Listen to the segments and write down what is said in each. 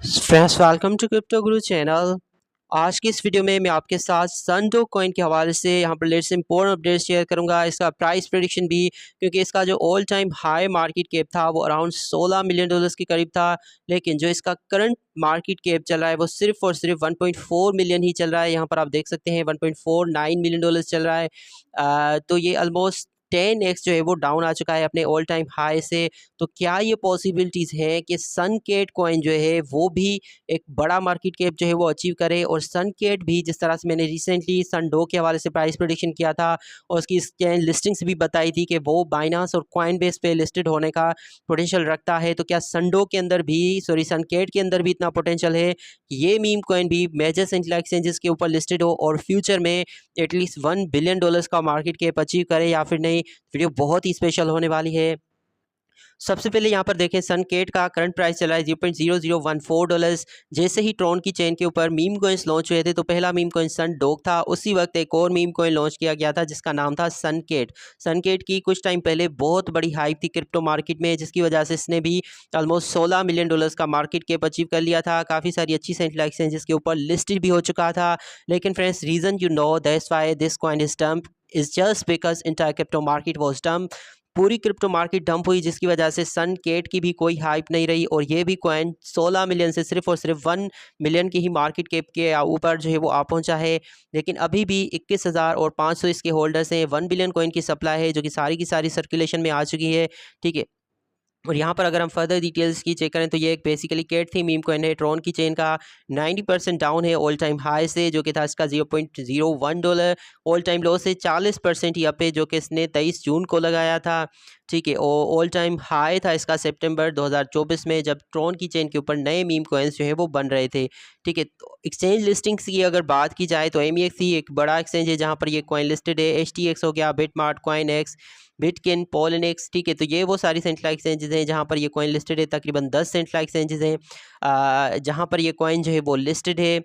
Friends, welcome to crypto Guru channel. आज की इस वीडियो में मैं आपके साथ सनडो कॉइन के हवाले से यहाँ पर लेटेस्ट इंपॉर्टेंट अपडेट शेयर करूंगा, इसका प्राइस प्रेडिक्शन भी, क्योंकि इसका जो all time high market cap था वो अराउंड 16 मिलियन डॉलर्स के करीब था। लेकिन जो इसका करंट मार्केट कैप चल रहा है वो सिर्फ और सिर्फ 1.4 मिलियन ही चल रहा है। यहाँ पर आप देख सकते हैं 1.49 मिलियन डॉलर्स चल रहा है। तो ये ऑलमोस्ट 10x जो है वो डाउन आ चुका है अपने ऑल टाइम हाई से। तो क्या ये पॉसिबिलिटीज़ हैं कि सनकेट कॉइन जो है वो भी एक बड़ा मार्केट कैप जो है वो अचीव करे, और सनकेट भी जिस तरह से मैंने रिसेंटली सनडो के हवाले से प्राइस प्रेडिक्शन किया था और उसकी स्कैन लिस्टिंग्स भी बताई थी कि वो बाइनांस और कॉइनबेस पे लिस्टेड होने का पोटेंशियल रखता है, तो क्या सनडो के अंदर भी सनकेट के अंदर भी इतना पोटेंशियल है कि ये मीम कॉइन भी मेजर सेंट्रल एक्सचेंजेस के ऊपर लिस्टेड हो और फ्यूचर में एटलीस्ट $1 बिलियन का मार्केट कैप अचीव करे या फिर नहीं। वीडियो बहुत ही स्पेशल होने वाली है। सबसे पहले यहाँ पर देखें, सनकेट का करंट प्राइस चला है $0.0014। जैसे ही ट्रॉन की चेन के ऊपर मीम कॉइन्स लॉन्च हुए थे तो पहला मीम कॉइन सन डॉग था। उसी वक्त एक और मीम कॉइन लॉन्च किया गया था जिसका नाम था सनकेट। सनकेट की कुछ टाइम पहले बहुत बड़ी हाइप थी क्रिप्टो मार्केट में, जिसकी वजह से इसने भी ऑलमोस्ट $16 मिलियन का मार्केट कैप अचीव कर लिया था। काफ़ी सारी अच्छी सेंट्रल एक्सचेंजेस के ऊपर लिस्टेड भी हो चुका था। लेकिन friends, reason you know that's why this coin is dump is just because entire crypto market was dump. पूरी क्रिप्टो मार्केट डंप हुई, जिसकी वजह से सनकेट की भी कोई हाइप नहीं रही और ये भी कॉइन 16 मिलियन से सिर्फ और सिर्फ 1 मिलियन की ही मार्केट कैप के ऊपर जो है वो आ पहुंचा है। लेकिन अभी भी 21,500 इसके होल्डर्स हैं। 1 बिलियन कॉइन की सप्लाई है जो कि सारी की सारी सर्कुलेशन में आ चुकी है। ठीक है। और यहाँ पर अगर हम फर्दर डिटेल्स की चेक करें तो ये एक बेसिकली केट थी मीम कॉइन है। ट्रॉन की चेन का 90% डाउन है ऑल टाइम हाई से, जो कि था इसका $0.01। ऑल टाइम लो से 40% ही अप है, जो कि इसने 23 जून को लगाया था। ठीक है। और ऑल टाइम हाई था इसका सितंबर 2024 में, जब ट्रॉन की चेन के ऊपर नए मीम कॉइन्स जो है वो बन रहे थे। ठीक है। तो एक्सचेंज लिस्टिंग्स की अगर बात की जाए तो MEX ही एक बड़ा एक्सचेंज है जहाँ पर ये कॉइन लिस्टेड है। HTX हो गया, बिटमार्ट, कॉइनएक्स, बिटकिन, पॉलिनेक्स। ठीक है। तो ये वो सारी सेंट्रल एक्सचेंजेस हैं जहाँ पर ये कॉइन लिस्टेड है। तकरीबन 10 सेंट्रल एक्सचेंजेस हैं जहाँ पर ये कॉइन जो है वो लिस्टेड है।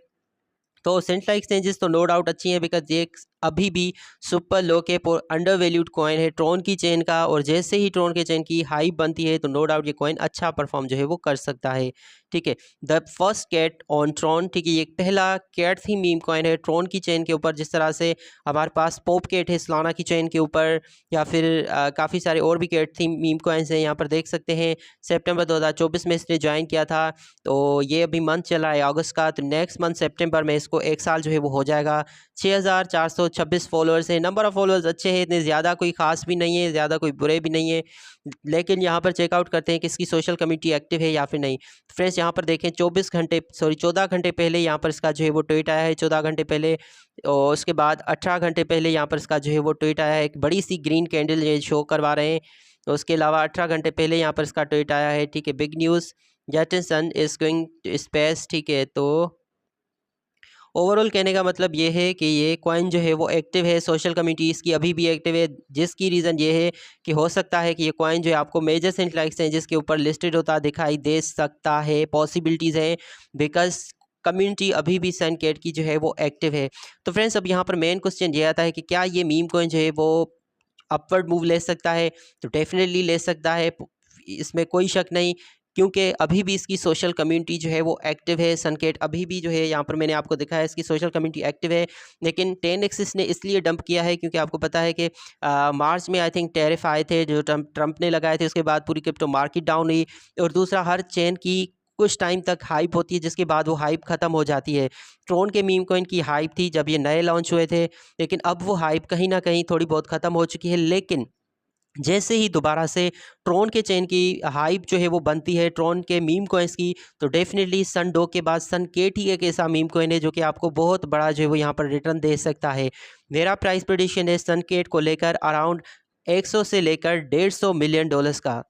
तो सेंट्रल एक्सचेंजेस तो नो डाउट अच्छी हैं, बिकॉज ये अभी भी सुपर लो कैप और अंडर वैल्यूड कॉइन है ट्रॉन की चेन का, और जैसे ही ट्रॉन के चेन की हाइप बनती है तो नो डाउट ये कॉइन अच्छा परफॉर्म जो है वो कर सकता है। ठीक है। The first cat on Tron. ठीक है। ये पहला कैट थी मीम कॉइन है ट्रॉन की चेन के ऊपर, जिस तरह से हमारे पास पॉप कैट है सोलाना की चेन के ऊपर, या फिर काफ़ी सारे और भी कैट थी मीम कॉइन्स हैं। यहाँ पर देख सकते हैं सितंबर 2024 में इसने ज्वाइन किया था। तो ये अभी मंथ चला है अगस्त का, तो नेक्स्ट मंथ सितंबर में इसको 1 साल जो है वो हो जाएगा। 6426 फॉलोअर्स हैं। नंबर ऑफ़ फॉलोअर्स अच्छे हैं, इतने ज़्यादा कोई ख़ास भी नहीं है, ज़्यादा कोई बुरे भी नहीं है। लेकिन यहाँ पर चेकआउट करते हैं कि इसकी सोशल कम्युनिटी एक्टिव है या फिर नहीं। फ्रेंड्स, यहाँ पर देखें 14 घंटे पहले यहाँ पर इसका जो है वो ट्वीट आया है, 14 घंटे पहले। और उसके बाद 18 घंटे पहले यहाँ पर इसका जो है वो ट्वीट आया है, एक बड़ी सी ग्रीन कैंडल ये शो करवा रहे हैं। उसके अलावा 18 घंटे पहले यहाँ पर इसका ट्वीट आया है। ठीक है। Big news, Jetson is going to space. ठीक है। तो ओवरऑल कहने का मतलब ये है कि ये कॉइन जो है वो एक्टिव है, सोशल कम्युनिटी इसकी अभी भी एक्टिव है, जिसकी रीज़न ये है कि हो सकता है कि ये कॉइन जो है आपको मेजर सेंट्रल एक्सचेंजेस के ऊपर लिस्टेड होता दिखाई दे सकता है। पॉसिबिलिटीज़ है, बिकॉज कम्युनिटी अभी भी सनकेट की जो है वो एक्टिव है। तो फ्रेंड्स, अब यहाँ पर मेन क्वेश्चन ये आता है कि क्या ये मीम कॉइन जो है वो अपवर्ड मूव ले सकता है? तो डेफिनेटली ले सकता है, इसमें कोई शक नहीं, क्योंकि अभी भी इसकी सोशल कम्युनिटी जो है वो एक्टिव है। सनकेट अभी भी जो है, यहाँ पर मैंने आपको दिखाया इसकी सोशल कम्युनिटी एक्टिव है। लेकिन 10x ने इसलिए डंप किया है क्योंकि आपको पता है कि मार्च में आई थिंक टैरिफ आए थे जो ट्रंप ने लगाए थे, उसके बाद पूरी क्रिप्टो मार्केट डाउन हुई। और दूसरा, हर चेन की कुछ टाइम तक हाइप होती है जिसके बाद वो हाइप ख़त्म हो जाती है। ट्रोन के मीम कॉइन की हाइप थी जब ये नए लॉन्च हुए थे, लेकिन अब वो हाइप कहीं ना कहीं थोड़ी बहुत ख़त्म हो चुकी है। लेकिन जैसे ही दोबारा से ट्रॉन के चेन की हाइप जो है वो बनती है ट्रॉन के मीम कॉइन्स की, तो डेफिनेटली सन डो के बाद सन केट ही एक ऐसा मीम कॉइन है जो कि आपको बहुत बड़ा जो है वो यहाँ पर रिटर्न दे सकता है। मेरा प्राइस प्रेडिक्शन है सन केट को लेकर अराउंड 100 से लेकर $150 मिलियन का।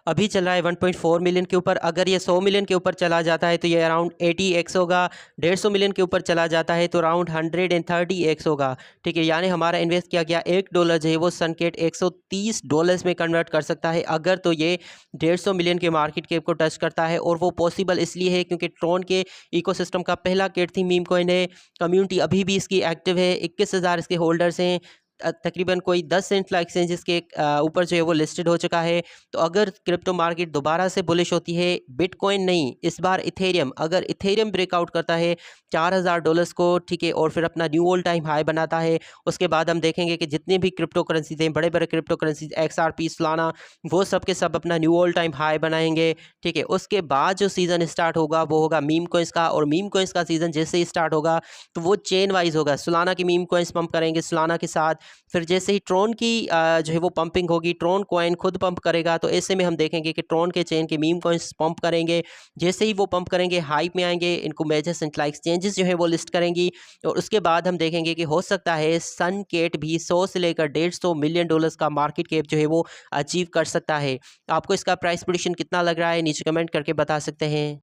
अभी चल रहा है 1.4 मिलियन के ऊपर। अगर ये 100 मिलियन के ऊपर चला जाता है तो ये अराउंड 80x होगा। 150 मिलियन के ऊपर चला जाता है तो अराउंड 130x होगा। ठीक है। यानी हमारा इन्वेस्ट किया गया $1 जो है वो सनकेट $130 में कन्वर्ट कर सकता है, अगर तो ये 150 मिलियन के मार्केट कैप को टच करता है। और वो पॉसिबल इसलिए है क्योंकि ट्रॉन के इकोसिस्टम का पहला केट थी मीम कॉइन है। कम्युनिटी अभी भी इसकी एक्टिव है, 21,000 इसके होल्डर्स हैं। तकरीबन कोई 10 इंफ्ला एक्सचेंजेस के ऊपर जो है वो लिस्टेड हो चुका है। तो अगर क्रिप्टो मार्केट दोबारा से बुलिश होती है, बिटकॉइन नहीं, इस बार इथेरियम, अगर इथेरियम ब्रेकआउट करता है $4000 को, ठीक है, और फिर अपना न्यू ऑल टाइम हाई बनाता है, उसके बाद हम देखेंगे कि जितने भी क्रिप्टो करेंसीज हैं, बड़े बड़े क्रिप्टो करेंसीज XRP, सोलाना, वो सब के सब अपना न्यू ऑल टाइम हाई बनाएंगे, ठीक है। उसके बाद जो सीज़न स्टार्ट होगा वो होगा मीम कॉइन्स का, और मीम कॉइन्स का सीज़न जैसे ही स्टार्ट होगा तो वो चेन वाइज होगा। सोलाना की मीम कॉइन्स पंप करेंगे सोलाना के साथ, फिर जैसे ही ट्रोन की जो है वो पंपिंग होगी, ट्रोन कॉइन खुद पंप करेगा, तो ऐसे में हम देखेंगे कि ट्रोन के चेन के मीम कॉइन्स पंप करेंगे। जैसे ही वो पंप करेंगे, हाइप में आएंगे, इनको मेजर सेंट्रल एक्सचेंजेस जो है वो लिस्ट करेंगी, और उसके बाद हम देखेंगे कि हो सकता है सन केट भी 100 से लेकर $150 मिलियन का मार्केट कैप जो है वो अचीव कर सकता है। आपको इसका प्राइस प्रेडिक्शन कितना लग रहा है, नीचे कमेंट करके बता सकते हैं।